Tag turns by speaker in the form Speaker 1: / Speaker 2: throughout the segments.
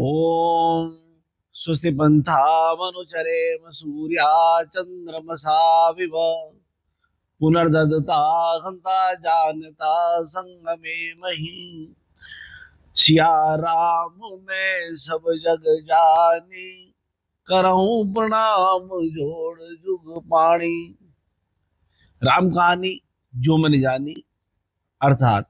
Speaker 1: ओम स्वस्ति पंथामनुचरेम सूर्या चंद्रमसा विव पुनर्ददता हंता जानता संगमे मही। सिया राम मैं सब जग जानी, करहूं प्रणाम जोड़ जुग पाणी। राम कहानी जो मैंने जानी, अर्थात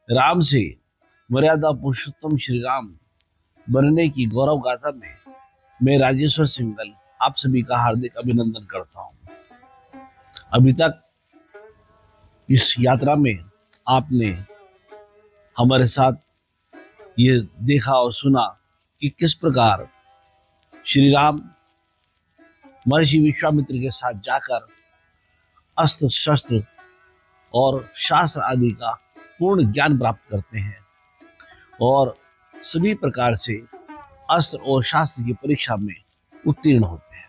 Speaker 1: राम से मर्यादा पुरुषोत्तम श्री राम बनने की गौरव गाथा में मैं राजेश्वर सिंघल आप सभी का हार्दिक अभिनंदन करता हूं। अभी तक इस यात्रा में आपने हमारे साथ ये देखा और सुना कि किस प्रकार श्री राम महर्षि विश्वामित्र के साथ जाकर अस्त्र शस्त्र और शास्त्र आदि का पूर्ण ज्ञान प्राप्त करते हैं और सभी प्रकार से अस्त्र और शास्त्र की परीक्षा में उत्तीर्ण होते हैं।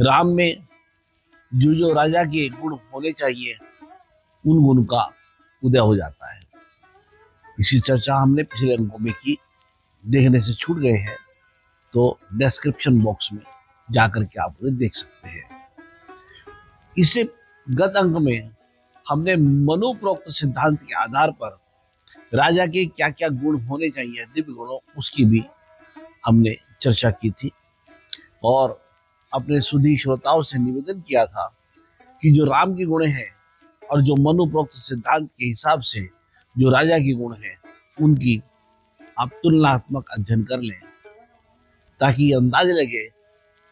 Speaker 1: राम में जो राजा के गुण होने चाहिए उन गुण का उदय हो जाता है। इसी चर्चा हमने पिछले अंकों में की, देखने से छूट गए हैं तो डिस्क्रिप्शन बॉक्स में जाकर के आप उन्हें देख सकते हैं। इससे गत अंक में हमने मनुप्रोक्त सिद्धांत के आधार पर राजा के क्या क्या गुण होने चाहिए, दिव्य गुणों, उसकी भी हमने चर्चा की थी और अपने सुधी श्रोताओं से निवेदन किया था कि जो राम के गुण हैं और जो मनुप्रोक्त सिद्धांत के हिसाब से जो राजा के गुण हैं उनकी आप तुलनात्मक अध्ययन कर लें, ताकि अंदाज लगे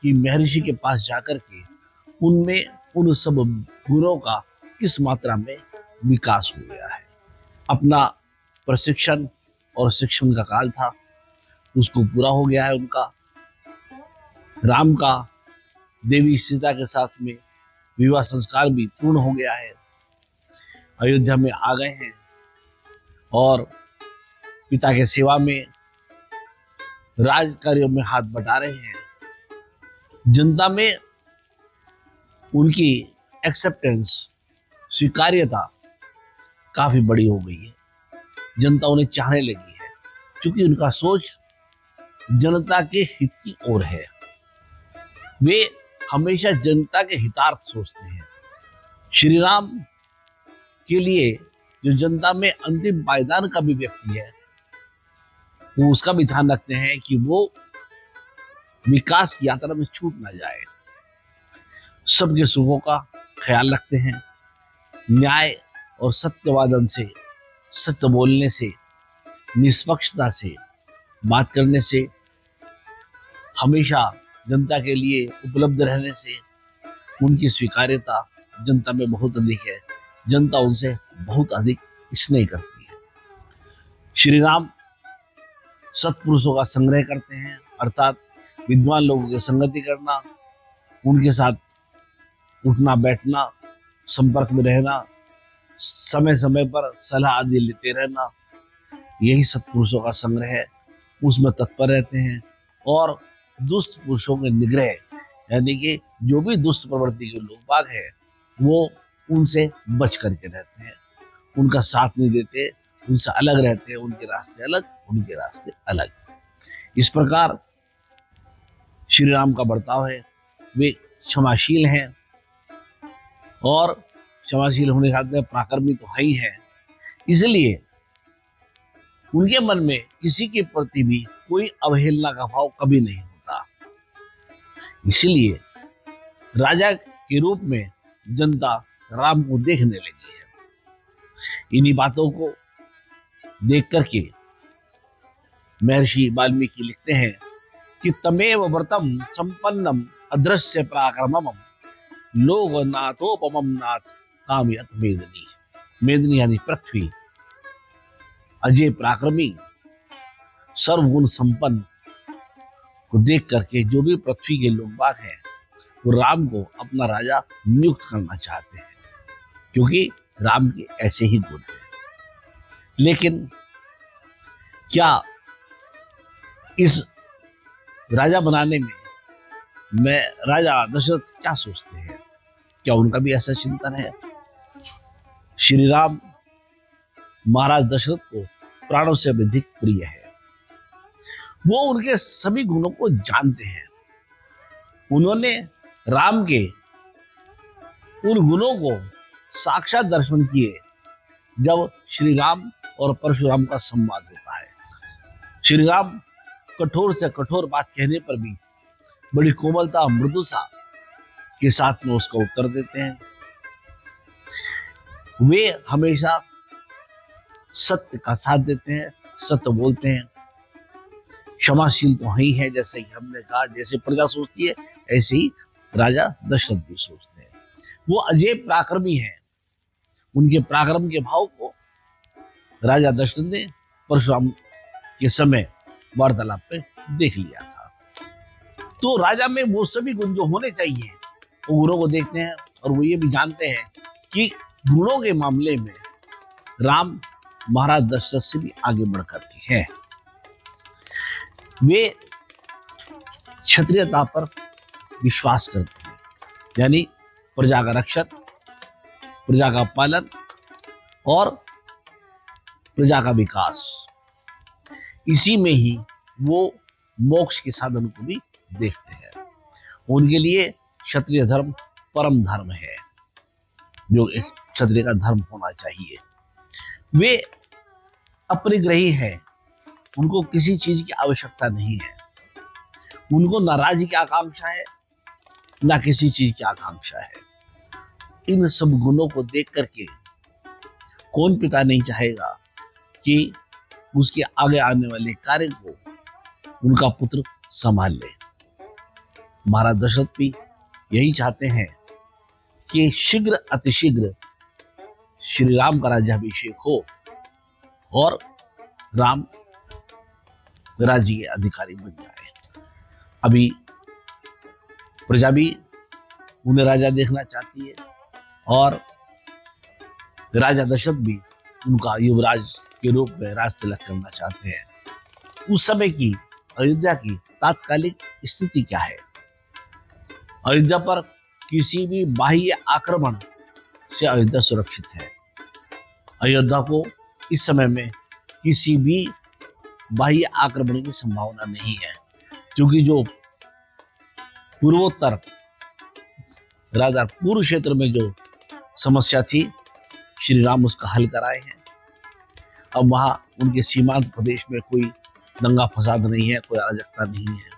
Speaker 1: कि महर्षि के पास जाकर के उनमें उन सब गुणों का किस मात्रा में विकास हो गया है। अपना प्रशिक्षण और शिक्षण का काल था, उसको पूरा हो गया है उनका। राम का देवी सीता के साथ में विवाह संस्कार भी पूर्ण हो गया है। अयोध्या में आ गए हैं और पिता के सेवा में राज कार्यों में हाथ बटा रहे हैं। जनता में उनकी एक्सेप्टेंस, स्वीकार्यता काफी बड़ी हो गई है। जनता उन्हें चाहने लगी है क्योंकि उनका सोच जनता के हित की ओर है। वे हमेशा जनता के हितार्थ सोचते हैं। श्री राम के लिए जो जनता में अंतिम पायदान का भी व्यक्ति है, वो उसका भी ध्यान रखते हैं कि वो विकास की यात्रा में छूट ना जाए। सबके सुखों का ख्याल रखते हैं। न्याय और सत्यवादन से, सत्य बोलने से, निष्पक्षता से बात करने से, हमेशा जनता के लिए उपलब्ध रहने से उनकी स्वीकार्यता जनता में बहुत अधिक है। जनता उनसे बहुत अधिक स्नेह करती है। श्री राम सत्पुरुषों का संग्रह करते हैं, अर्थात विद्वान लोगों की संगति करना, उनके साथ उठना बैठना, संपर्क में रहना, समय समय पर सलाह आदि लेते रहना, यही सत्पुरुषों का संग्रह है। उसमें तत्पर रहते हैं और दुष्ट पुरुषों के निग्रह, यानी कि जो भी दुष्ट प्रवृत्ति के लोग बाग हैं वो उनसे बच करके रहते हैं, उनका साथ नहीं देते, उनसे अलग रहते हैं। उनके रास्ते अलग, उनके रास्ते अलग। इस प्रकार श्री राम का बर्ताव है। वे क्षमाशील हैं और क्षमाशील होने के साथ में पराक्रमी तो है ही है। इसलिए उनके मन में किसी के प्रति भी कोई अवहेलना का भाव कभी नहीं होता। इसीलिए राजा के रूप में जनता राम को देखने लगी है। इन्हीं बातों को देख करके महर्षि वाल्मीकि लिखते हैं कि तमेव व्रतम संपन्नम अदृश्य पराक्रमम लोकनाथोपमम नाथ कामयत मेदिनी। मेदिनी यानी पृथ्वी, अजय पराक्रमी, सर्वगुण संपन्न को देख करके जो भी पृथ्वी के लोग बाग हैं वो राम को अपना राजा नियुक्त करना चाहते हैं, क्योंकि राम के ऐसे ही गुण हैं। लेकिन क्या इस राजा बनाने में मैं राजा दशरथ क्या सोचते हैं? क्या उनका भी ऐसा चिंतन है? श्री राम महाराज दशरथ को प्राणों से भी अधिक प्रिय है। वो उनके सभी गुणों को जानते हैं। उन्होंने राम के उन गुणों को साक्षात दर्शन किए जब श्री राम और परशुराम का संवाद होता है। श्री राम कठोर से कठोर बात कहने पर भी बड़ी कोमलता, मृदुता के साथ में उसका उत्तर देते हैं। वे हमेशा सत्य का साथ देते हैं, सत्य बोलते हैं। क्षमाशील तो ही है, जैसे कि हमने कहा, जैसे प्रजा सोचती है ऐसे ही राजा दशरथ भी सोचते हैं। वो अजय पराक्रमी हैं। उनके पराक्रम के भाव को राजा दशरथ ने परशुराम के समय वार्तालाप पे देख लिया था। तो राजा में वो सभी गुण जो होने चाहिए वो गुणों को देखते हैं, और वो ये भी जानते हैं कि गुणों के मामले में राम महाराज दशरथ से भी आगे बढ़ करके है। वे क्षत्रियता पर विश्वास करते हैं, यानी प्रजा का रक्षक, प्रजा का पालन और प्रजा का विकास। इसी में ही वो मोक्ष के साधन को भी देखते हैं। उनके लिए क्षत्रिय धर्म परम धर्म है, जो एक क्षत्रिय का धर्म होना चाहिए। वे अपरिग्रही हैं, उनको किसी चीज की आवश्यकता नहीं है। उनको ना राज्य की आकांक्षा है, ना किसी चीज की आकांक्षा है। इन सब गुणों को देख करके कौन पिता नहीं चाहेगा कि उसके आगे आने वाले कार्य को उनका पुत्र संभाल ले। महाराज दशरथ भी यही चाहते हैं कि शीघ्र अतिशीघ्र श्री राम का राज्याभिषेक हो और राम राज्य के अधिकारी बन जाए। अभी प्रजा भी उन्हें राजा देखना चाहती है, और राजा दशरथ भी उनका युवराज के रूप में राज तिलक करना चाहते हैं। उस समय की अयोध्या की तात्कालिक स्थिति क्या है? अयोध्या पर किसी भी बाह्य आक्रमण से अयोध्या सुरक्षित है। अयोध्या को इस समय में किसी भी बाह्य आक्रमण की संभावना नहीं है, क्योंकि जो पूर्वोत्तर राजा पूर्व क्षेत्र में जो समस्या थी, श्री राम उसका हल कराए हैं। अब वहां उनके सीमांत प्रदेश में कोई दंगा फसाद नहीं है, कोई अराजकता नहीं है,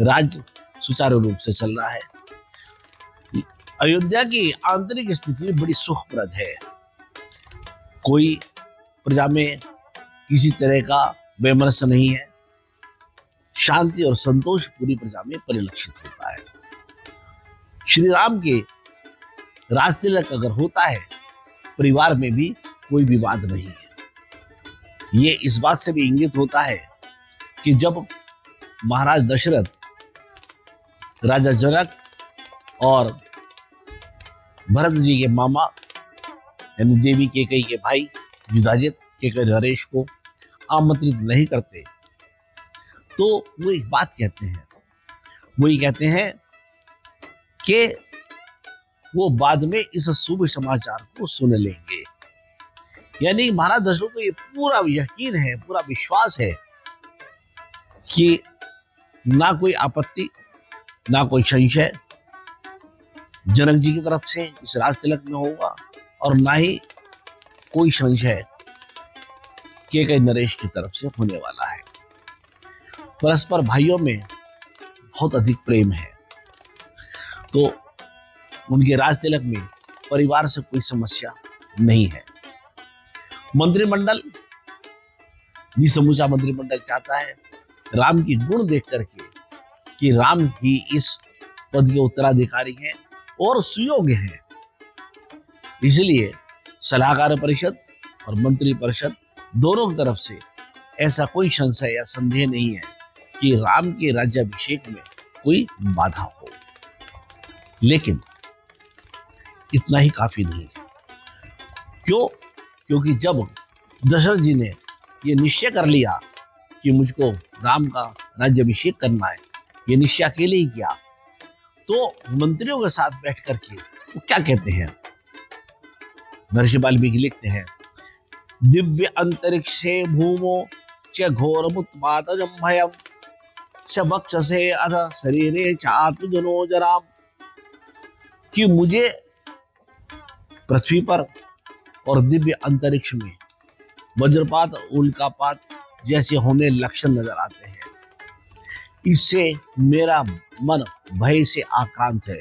Speaker 1: राज्य सुचारू रूप से चल रहा है। अयोध्या की आंतरिक स्थिति बड़ी सुखप्रद है। कोई प्रजा में किसी तरह का वैमनस्य नहीं है। शांति और संतोष पूरी प्रजा में परिलक्षित होता है। श्री राम के राज तिलक अगर होता है, परिवार में भी कोई विवाद नहीं है। ये इस बात से भी इंगित होता है कि जब महाराज दशरथ राजा जनक और भरत जी के मामा यानी देवी कैकेयी के भाई युधाजित केकई नरेश को आमंत्रित नहीं करते, तो वो एक बात कहते हैं। वो ये कहते हैं कि वो बाद में इस शुभ समाचार को सुन लेंगे। यानी महाराज दशरथ को ये पूरा यकीन है, पूरा विश्वास है कि ना कोई आपत्ति, ना कोई संशय जनक जी की तरफ से इस राज तिलक में होगा, और ना ही कोई संशय कैकेयी नरेश की तरफ से होने वाला है। परस्पर भाइयों में बहुत अधिक प्रेम है, तो उनके राज तिलक में परिवार से कोई समस्या नहीं है। मंत्रिमंडल भी, समूचा मंत्रिमंडल चाहता है राम की गुण देख करके कि राम ही इस पद के उत्तराधिकारी हैं और सुयोग्य हैं। इसलिए सलाहकार परिषद और मंत्री परिषद दोनों की तरफ से ऐसा कोई संशय या संदेह नहीं है कि राम के राज्याभिषेक में कोई बाधा हो। लेकिन इतना ही काफी नहीं। क्यों? क्योंकि जब दशरथ जी ने ये निश्चय कर लिया कि मुझको राम का राज्याभिषेक करना है, ये निश्चय अकेले ही किया, तो मंत्रियों के साथ बैठ करके वो क्या कहते हैं? महर्षि वाल्मीकि लिखते हैं दिव्य अंतरिक्षे भूमो च घोरमुत्पातजं भयम् स वक्षसे अध शरीरे चात्मजनो जराम। कि मुझे पृथ्वी पर और दिव्य अंतरिक्ष में वज्रपात उल्कापात जैसे होने लक्षण नजर आते हैं। इससे मेरा मन भय से आक्रांत है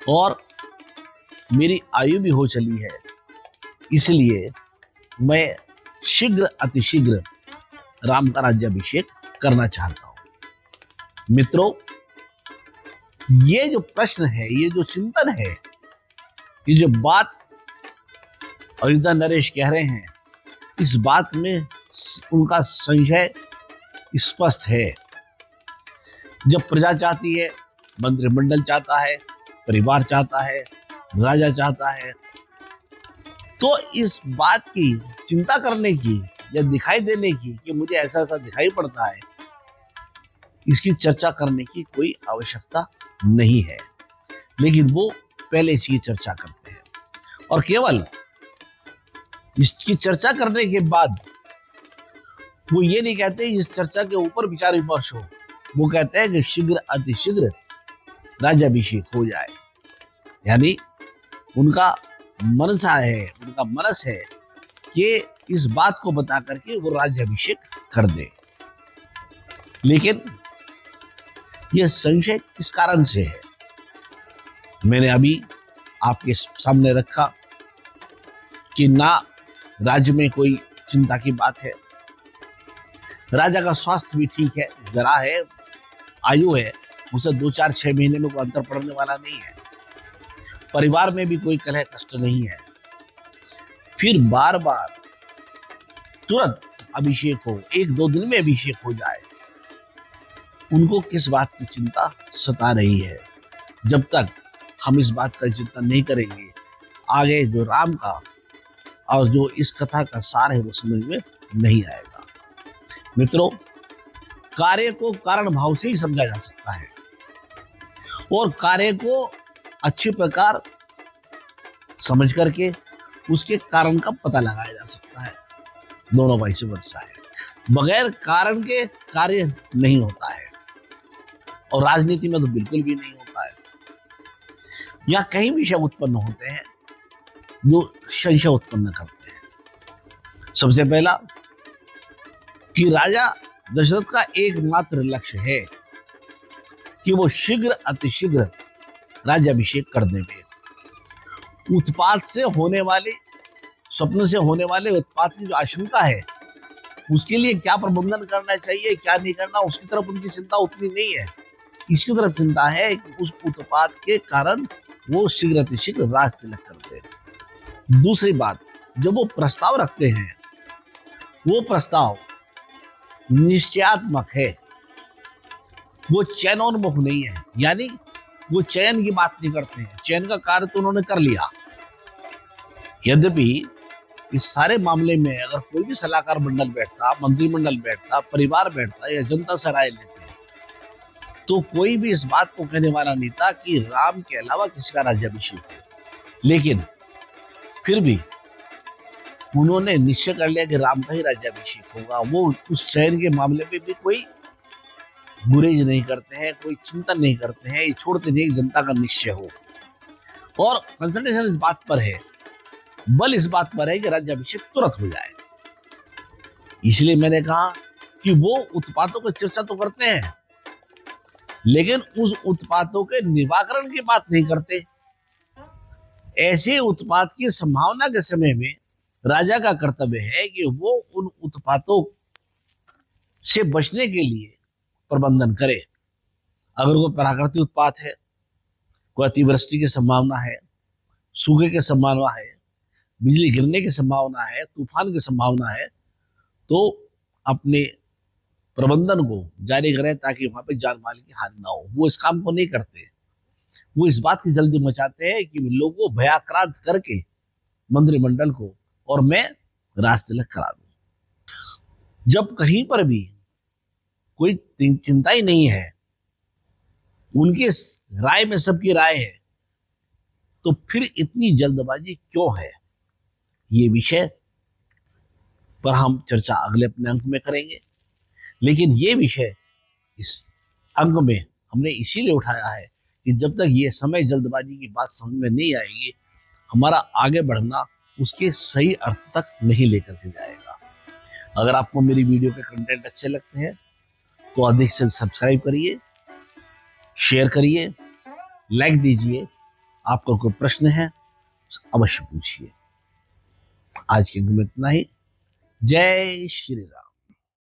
Speaker 1: और मेरी आयु भी हो चली है। इसलिए मैं शीघ्र अतिशीघ्र राम का राज्याभिषेक करना चाहता हूं। मित्रों, ये जो प्रश्न है, ये जो चिंतन है, ये जो बात अयोध्या नरेश कह रहे हैं, इस बात में उनका संशय स्पष्ट है। जब प्रजा चाहती है, मंत्रिमंडल चाहता है, परिवार चाहता है, राजा चाहता है, तो इस बात की चिंता करने की या दिखाई देने की कि मुझे ऐसा ऐसा दिखाई पड़ता है, इसकी चर्चा करने की कोई आवश्यकता नहीं है। लेकिन वो पहले इसकी चर्चा करते हैं और केवल इसकी चर्चा करने के बाद वो ये नहीं कहते इस चर्चा के ऊपर विचार विमर्श हो। वो कहते हैं कि शीघ्र अतिशीघ्र राज्याभिषेक हो जाए। यानी उनका मनसा है, उनका मनस है कि इस बात को बता करके वो राज्याभिषेक कर दे। लेकिन यह संशय किस कारण से है, मैंने अभी आपके सामने रखा कि ना राज्य में कोई चिंता की बात है, राजा का स्वास्थ्य भी ठीक है, जरा है, आयु है, उसे 2-4-6 महीने में कोई अंतर पड़ने वाला नहीं है, परिवार में भी कोई कलह कष्ट नहीं है। फिर बार बार तुरंत अभिषेक हो, 1-2 दिन में अभिषेक हो जाए, उनको किस बात की चिंता सता रही है। जब तक हम इस बात का चिंतन नहीं करेंगे, आगे जो राम का और जो इस कथा का सार है वो समझ में नहीं आएगा। मित्रों, कार्य को कारण भाव से ही समझा जा सकता है और कार्य को अच्छी प्रकार समझ करके उसके कारण का पता लगाया जा सकता है। दोनों वाइस वर्सा है, बगैर कारण के कार्य नहीं होता है और राजनीति में तो बिल्कुल भी नहीं होता है। यहाँ कई विषय उत्पन्न होते हैं जो संशय उत्पन्न करते हैं। सबसे पहला कि राजा दशरथ का एकमात्र लक्ष्य है कि वो शीघ्र अतिशीघ्र राज्याभिषेक कर देंगे। उत्पात से होने वाले, स्वप्न से होने वाले उत्पात की जो आशंका है, उसके लिए क्या प्रबंधन करना चाहिए, क्या नहीं करना, उसकी तरफ उनकी चिंता उतनी नहीं है। इसकी तरफ चिंता है कि उस उत्पात के कारण वो शीघ्र अतिशीघ्र राज तिलक करते हैं। दूसरी बात, जब वो प्रस्ताव रखते हैं, वो प्रस्ताव निश्चयात्मक है, वो चयनोन्मुख नहीं है। यानी वो चयन की बात नहीं करते हैं, चयन का कार्य तो उन्होंने कर लिया। यद्यपि इस सारे मामले में अगर कोई भी सलाहकार मंडल बैठता, मंत्रिमंडल बैठता, परिवार बैठता या जनता से राय लेते, तो कोई भी इस बात को कहने वाला नहीं था कि राम के अलावा किसी का राज्याभिषेक हो। लेकिन फिर भी उन्होंने निश्चय कर लिया कि राम का ही राज्याभिषेक होगा। वो उस चयन के मामले में भी कोई गुरेज नहीं करते हैं, कोई चिंतन नहीं करते हैं, ये छोड़ते नहीं, जनता का निश्चय हो। और कंसंट्रेशन इस बात पर है, बल इस बात पर है कि राज्याभिषेक तुरंत हो जाए। इसलिए मैंने कहा कि वो उत्पातों की चर्चा तो करते हैं, लेकिन उस उत्पातों के निवारण की बात नहीं करते। ऐसे उत्पात की संभावना के समय में राजा का कर्तव्य है कि वो उन उत्पातों से बचने के लिए प्रबंधन करे। अगर कोई प्राकृतिक उत्पात है, कोई अतिवृष्टि की संभावना है, सूखे की संभावना है, बिजली गिरने की संभावना है, तूफान की संभावना है, तो अपने प्रबंधन को जारी करें ताकि वहां पे जान माल की हानि ना हो। वो इस काम को नहीं करते, वो इस बात की जल्दी मचाते हैं कि लोगों को भयाक्रांत करके मंत्रिमंडल को और मैं राज तिलक करा दूं। जब कहीं पर भी कोई चिंता ही नहीं है, उनकी राय में सबकी राय है, तो फिर इतनी जल्दबाजी क्यों है? ये विषय पर हम चर्चा अगले अपने अंक में करेंगे। लेकिन ये विषय इस अंक में हमने इसीलिए उठाया है कि जब तक ये समय जल्दबाजी की बात समझ में नहीं आएगी, हमारा आगे बढ़ना उसके सही अर्थ तक नहीं लेकर के जाएगा। अगर आपको मेरी वीडियो के कंटेंट अच्छे लगते हैं तो अधिक से सब्सक्राइब करिए, शेयर करिए, लाइक दीजिए। आपका कोई प्रश्न है अवश्य पूछिए। आज के अंक में इतना ही। जय श्री राम।